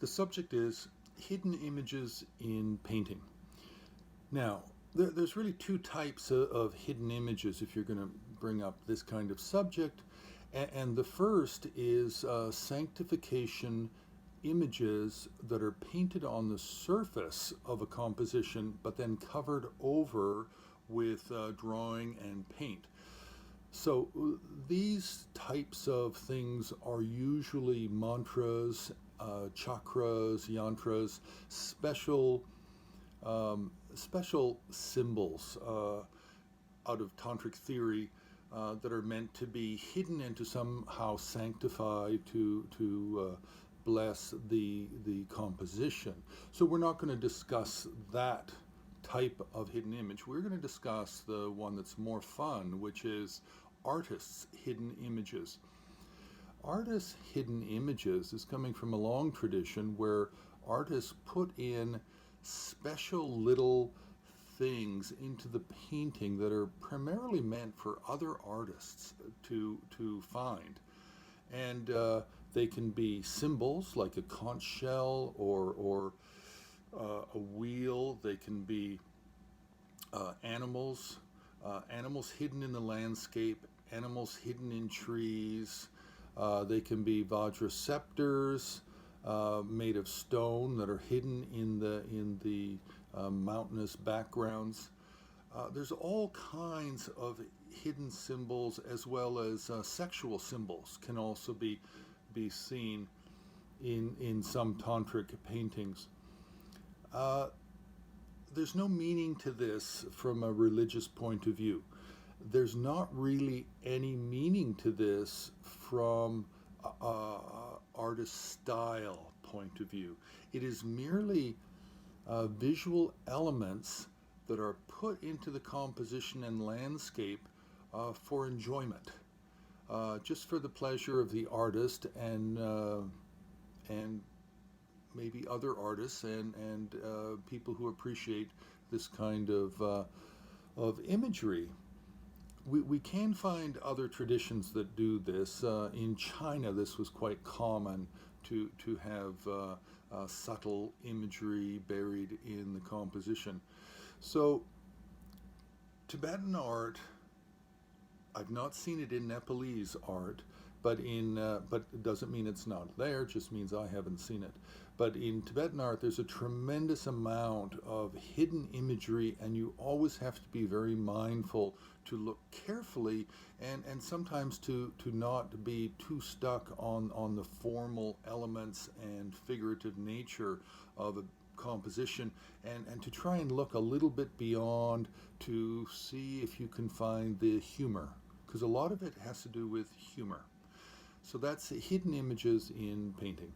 The subject is hidden images in painting. Now, there's really two types of hidden images if you're going to bring up this kind of subject. And the first is sanctification images that are painted on the surface of a composition but then covered over with drawing and paint. So these types of things are usually mantras, chakras, yantras, special symbols out of tantric theory that are meant to be hidden and to somehow sanctify to bless the composition. So we're not going to discuss that type of hidden image. We're going to discuss the one that's more fun, which is artists' hidden images. Artists' hidden images is coming from a long tradition where artists put in special little things into the painting that are primarily meant for other artists to find. And they can be symbols like a conch shell or a wheel. They can be animals, animals hidden in the landscape, animals hidden in trees. They can be Vajra scepters made of stone that are hidden in the mountainous backgrounds. There's all kinds of hidden symbols, as well as sexual symbols can also be seen in some tantric paintings. There's no meaning to this from a religious point of view. There's not really any meaning to this from artist style point of view. It is merely visual elements that are put into the composition and landscape for enjoyment, just for the pleasure of the artist and maybe other artists and people who appreciate this kind of imagery. We can find other traditions that do this. In China, this was quite common to have subtle imagery buried in the composition. So, Tibetan art, I've not seen it in Nepalese art, but it doesn't mean it's not there. It just means I haven't seen it. But in Tibetan art, there's a tremendous amount of hidden imagery, and you always have to be very mindful to look carefully and sometimes to not be too stuck on the formal elements and figurative nature of a composition, and to try and look a little bit beyond to see if you can find the humor, because a lot of it has to do with humor. So that's hidden images in painting.